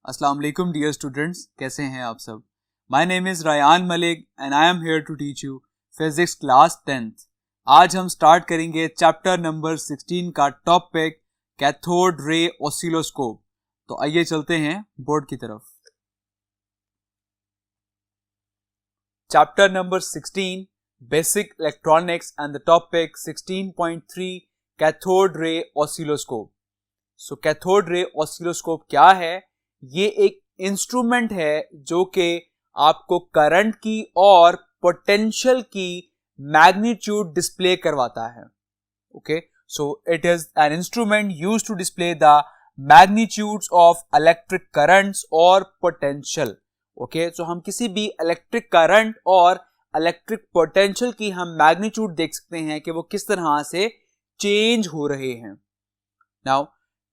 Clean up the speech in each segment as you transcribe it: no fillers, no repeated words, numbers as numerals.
अस्सलाम वालेकुम dear students, कैसे हैं आप सब। My name is Rayan Malik and I am here to teach you physics class 10th। आज हम स्टार्ट करेंगे चैप्टर नंबर 16 का टॉपिक कैथोड रे ऑसिलोस्कोप। तो आइए चलते हैं बोर्ड की तरफ। Chapter number 16 basic electronics and the topic 16.3 cathode ray oscilloscope. So cathode ray oscilloscope क्या है? ये एक इंस्ट्रूमेंट है जो कि आपको करंट की और पोटेंशियल की मैग्नीट्यूड डिस्प्ले करवाता है। Okay, so it is an instrument used to display the magnitudes of electric currents और पोटेंशियल। ओके, सो हम किसी भी इलेक्ट्रिक करंट और इलेक्ट्रिक पोटेंशियल की हम मैग्नीट्यूड देख सकते हैं कि वो किस तरह से चेंज हो रहे हैं। Now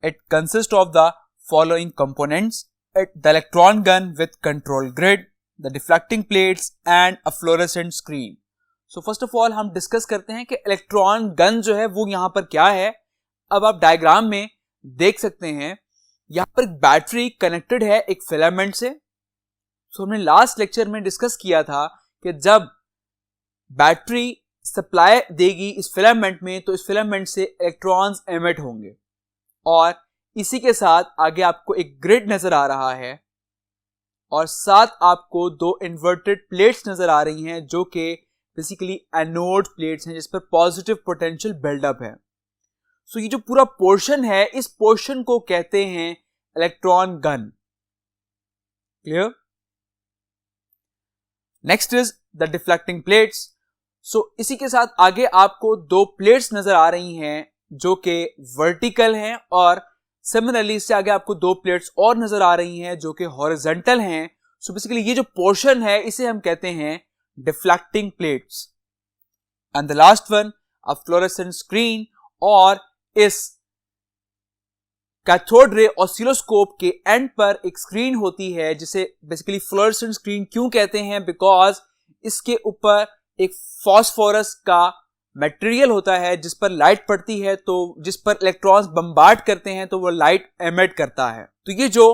it consists of the following components: the electron gun with control grid, the deflecting plates and a fluorescent screen. So first of all हम डिस्कस करते हैं कि इलेक्ट्रॉन गन जो है वो यहाँ पर क्या है। अब आप डायग्राम में देख सकते हैं यहाँ पर एक बैटरी कनेक्टेड है एक फिलामेंट से। So हमने लास्ट लेक्चर में डिस्कस किया था कि जब बैटरी सप्लाई देगी इस फिलामेंट में तो इस फिलामेंट से इलेक्ट्रॉन्स एमिट होंगे और इसी के साथ आगे आपको एक ग्रिड नजर आ रहा है और साथ आपको दो इन्वर्टेड प्लेट्स नजर आ रही हैं जो कि बेसिकली एनोड प्लेट्स हैं जिस पर पॉजिटिव पोटेंशियल बिल्डअप है। सो ये जो पूरा पोर्शन है इस पोर्शन को कहते हैं electron gun. Clear? Next is the deflecting plates. So इसी के साथ आगे आपको दो प्लेट्स नजर आ रही हैं जो कि वर्टिकल हैं और सिमिलरली इससे आगे आपको दो प्लेट्स और नजर आ रही हैं जो कि हॉरिजॉन्टल हैं। सो बेसिकली ये जो पोर्शन है इसे हम कहते हैं deflecting plates. And the last one a fluorescent screen. और इस कैथोड रे ऑसिलोस्कोप के एंड पर एक स्क्रीन होती है जिसे बेसिकली फ्लोरेसेंट स्क्रीन क्यों कहते हैं? बिकॉज इसके ऊपर एक फास्फोरस का मटेरियल होता है जिस पर लाइट पड़ती है, तो जिस पर इलेक्ट्रॉन्स बम्बार्ड करते हैं तो वो लाइट एमिट करता है। तो ये जो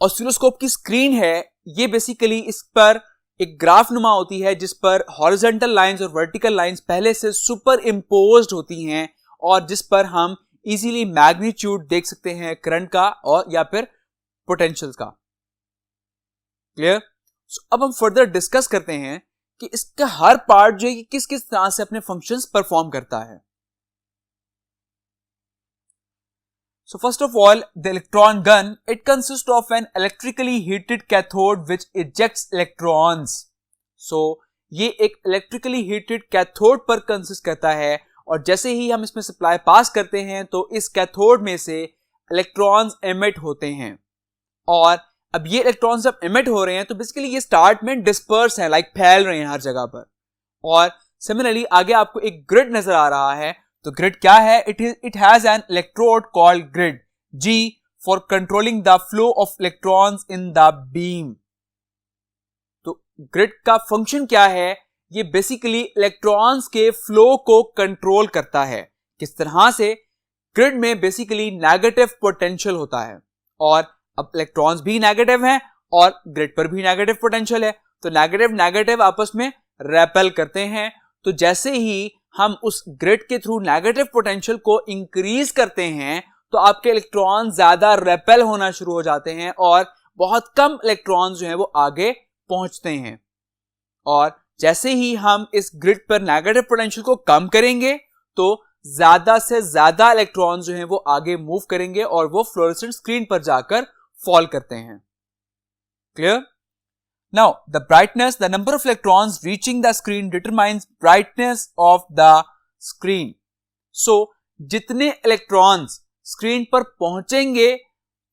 ऑसिलोस्कोप की स्क्रीन है ये बेसिकली इस पर एक ग्राफ नुमा होती है जिस पर हॉरिजॉन्टल लाइंस और वर्टिकल लाइंस पहले से सुपर इम्पोज्ड होती हैं और जिस पर हम इजीली मैग्नीट्यूड देख सकते हैं करंट का और या फिर पोटेंशियल का। क्लियर? अब हम फर्दर डिस्कस करते हैं कि इसका हर पार्ट जो है कि किस किस तरह से अपने फंक्शंस परफॉर्म करता है। So first of all, the electron gun, it consists of an electrically heated cathode which ejects electrons. So ये एक electrically heated cathode पर कंसिस्ट करता है और जैसे ही हम इसमें सप्लाई पास करते हैं तो इस कैथोड में से इलेक्ट्रॉन्स एमिट होते हैं और अब ये इलेक्ट्रॉन्स जब एमिट हो रहे हैं तो बेसिकली ये स्टार्ट में डिस्पर्स हैं, लाइक फैल रहे हैं हर जगह पर। और सिमिलरली आगे आपको एक ग्रिड नजर आ रहा है। तो ग्रिड क्या है? It has an electrode called grid G for controlling the flow of electrons in the beam. तो ग्रिड का फंक्शन क्या है? ये बेसिकली इलेक्ट्रॉन्स के फ्लो को कंट्रोल करता है। किस तरह से? ग्रिड में बेसिकली नेगेटिव पोटेंशियल होता है और अब इलेक्ट्रॉन्स भी नेगेटिव हैं और ग्रिड पर भी नेगेटिव पोटेंशियल है, तो नेगेटिव नेगेटिव आपस में रेपेल करते हैं। तो जैसे ही हम उस ग्रिड के थ्रू नेगेटिव पोटेंशियल को इंक्रीज करते हैं तो आपके इलेक्ट्रॉन ज्यादा रेपेल होना शुरू हो जाते हैं और बहुत कम इलेक्ट्रॉन्स जो हैं वो आगे पहुंचते हैं। और जैसे ही हम इस ग्रिड पर नेगेटिव पोटेंशियल को कम करेंगे तो ज्यादा से ज्यादा इलेक्ट्रॉन्स जो हैं वो आगे मूव करेंगे और वो फ्लोरेसेंट स्क्रीन पर जाकर फॉल करते हैं। Clear? Now the brightness, the number of electrons reaching the screen determines brightness of the screen. So जितने इलेक्ट्रॉन्स स्क्रीन पर पहुंचेंगे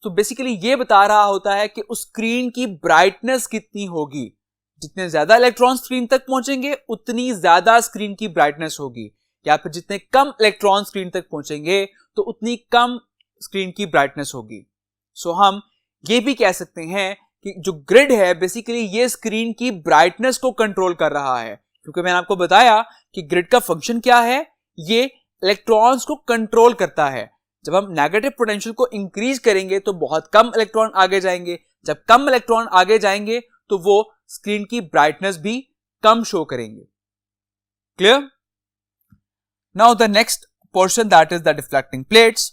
तो बेसिकली ये बता रहा होता है कि उस स्क्रीन की ब्राइटनेस कितनी होगी। जितने ज्यादा इलेक्ट्रॉन स्क्रीन तक पहुंचेंगे उतनी ज्यादा स्क्रीन की ब्राइटनेस होगी, या फिर जितने कम इलेक्ट्रॉन स्क्रीन तक पहुंचेंगे तो उतनी कम स्क्रीन की ब्राइटनेस होगी। सो हम ये भी कह सकते हैं कि जो ग्रिड है बेसिकली ये स्क्रीन की ब्राइटनेस को कंट्रोल कर रहा है, क्योंकि मैंने आपको बताया कि ग्रिड का फंक्शन क्या है, ये इलेक्ट्रॉन्स को कंट्रोल करता है। जब हम नेगेटिव पोटेंशियल को इंक्रीज करेंगे तो बहुत कम इलेक्ट्रॉन आगे जाएंगे, जब कम इलेक्ट्रॉन आगे जाएंगे तो वो स्क्रीन की ब्राइटनेस भी कम शो करेंगे। Clear? Now the next portion that is the deflecting plates.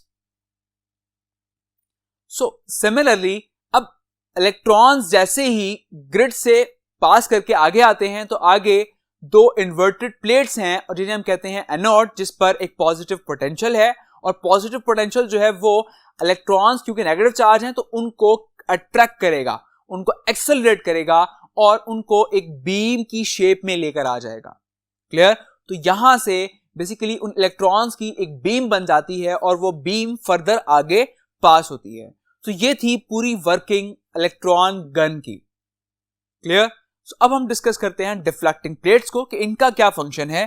So similarly अब इलेक्ट्रॉन्स जैसे ही ग्रिड से पास करके आगे आते हैं तो आगे दो इन्वर्टेड प्लेट्स हैं और जिन्हें हम कहते हैं एनोड, जिस पर एक पॉजिटिव पोटेंशियल है, और पॉजिटिव पोटेंशियल जो है वो इलेक्ट्रॉन्स क्योंकि नेगेटिव चार्ज हैं तो उनको अट्रैक्ट करेगा, उनको एक्सेलरेट करेगा और उनको एक बीम की शेप में लेकर आ जाएगा। क्लियर? तो यहां से बेसिकली उन इलेक्ट्रॉन्स की एक बीम बन जाती है और वो बीम फर्दर आगे पास होती है। तो ये थी पूरी वर्किंग इलेक्ट्रॉन गन की। क्लियर? So, अब हम डिस्कस करते हैं डिफ्लेक्टिंग प्लेट्स को कि इनका क्या फंक्शन है।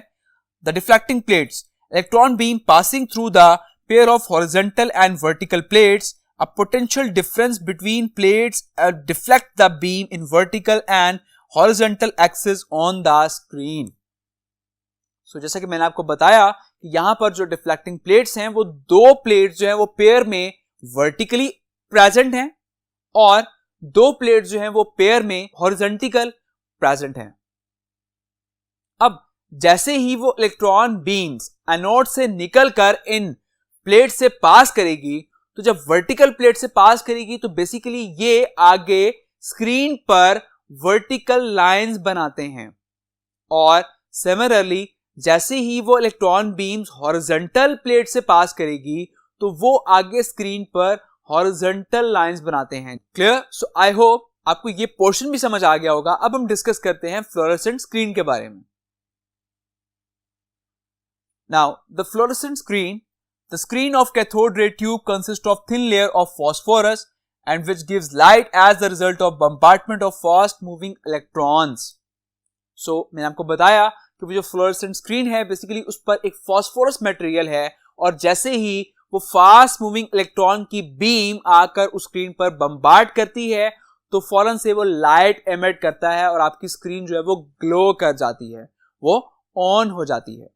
The deflecting plates, electron beam passing through the pair of horizontal and vertical plates, a potential difference between plates deflect the beam in vertical and horizontal axis on the screen. So जैसा कि मैंने आपको बताया कि यहां पर जो deflecting plates हैं वो दो प्लेट्स जो हैं वो पेयर में वर्टिकली प्रेजेंट हैं और दो प्लेट्स जो हैं वो पेयर में हॉरिजॉन्टल प्रेजेंट हैं। अब जैसे ही वो इलेक्ट्रॉन बीम्स एनोड से निकलकर इन प्लेट से पास करेगी तो जब वर्टिकल प्लेट से पास करेगी तो बेसिकली ये आगे स्क्रीन पर वर्टिकल लाइंस बनाते हैं और सिमिलरली जैसे ही वो इलेक्ट्रॉन बीम्स हॉरिजॉन्टल प्लेट से पास करेगी तो वो आगे स्क्रीन पर हॉरिजॉन्टल लाइंस बनाते हैं। क्लियर? सो आई होप आपको ये पोर्शन भी समझ आ गया होगा। अब हम डिस्कस करते हैं फ्लोरेसेंट स्क्रीन के बारे में। Now the fluorescent screen, the screen of cathode ray tube consist of thin layer of phosphorus and which gives light as the result of bombardment of fast moving electrons. So मैंने आपको बताया कि वो जो fluorescent screen है basically उस पर एक फॉस्फोरस मटेरियल है और जैसे ही वो फास्ट मूविंग इलेक्ट्रॉन की बीम आकर उस स्क्रीन पर बम्बार्ड करती है तो फौरन से वो लाइट एमिट करता है और आपकी स्क्रीन जो है वो ग्लो कर जाती है, वो ऑन हो जाती है।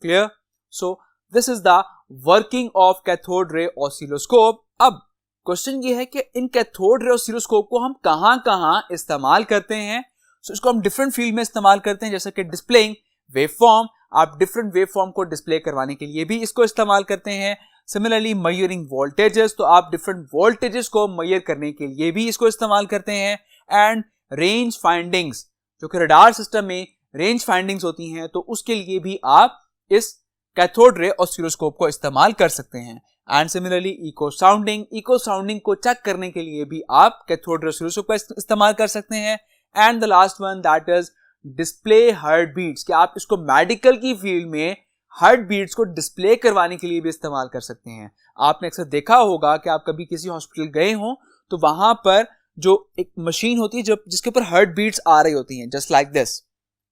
Clear? So this is the working of cathode रे ऑसिलोस्कोप। अब क्वेश्चन ये है कि इन कैथोड रे ऑसिलोस्कोप को हम कहां इस्तेमाल करते हैं। इसको हम डिफरेंट फील्ड में इस्तेमाल करते हैं, जैसे कि डिस्प्लेइंग वेवफॉर्म, आप डिफरेंट वेवफॉर्म को डिस्प्ले करवाने के लिए भी इसको इस्तेमाल करते हैं। सिमिलरली मयरिंग वोल्टेजेस, तो आप डिफरेंट वोल्टेजेस को मेजर करने के लिए भी इसको इस्तेमाल करते हैं। एंड रेंज फाइंडिंग्स, जो कि रडार सिस्टम में रेंज फाइंडिंग्स होती हैं तो उसके लिए भी आप इस कैथोड रे ऑसिलोस्कोप को इस्तेमाल कर सकते हैं। एंड सिमिलरली इको साउंडिंग को चेक करने के लिए भी आप कैथोड रे ऑसिलोस्कोप का इस्तेमाल कर सकते हैं। And the last one that is display heart beats, कि आप इसको मेडिकल की फील्ड में हार्ट बीट्स को डिस्प्ले करवाने के लिए भी इस्तेमाल कर सकते हैं। आपने अक्सर देखा होगा कि आप कभी किसी हॉस्पिटल गए हो तो वहां पर जो एक मशीन होती है जिसके ऊपर हार्ट बीट्स आ रही होती हैं, जस्ट लाइक दिस,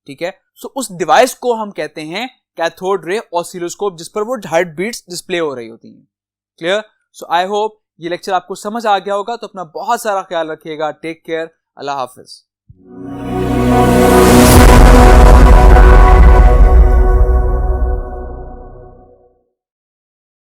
ठीक है। सो उस डिवाइस को हम कहते हैं कैथोड रे ऑसिलोस्कोप, जिस पर वो हार्ट बीट्स डिस्प्ले हो रही होती हैं। क्लियर? सो आई होप ये लेक्चर आपको समझ आ गया होगा। तो अपना बहुत सारा ख्याल रखिएगा। Take care. अल्लाह हाफिज।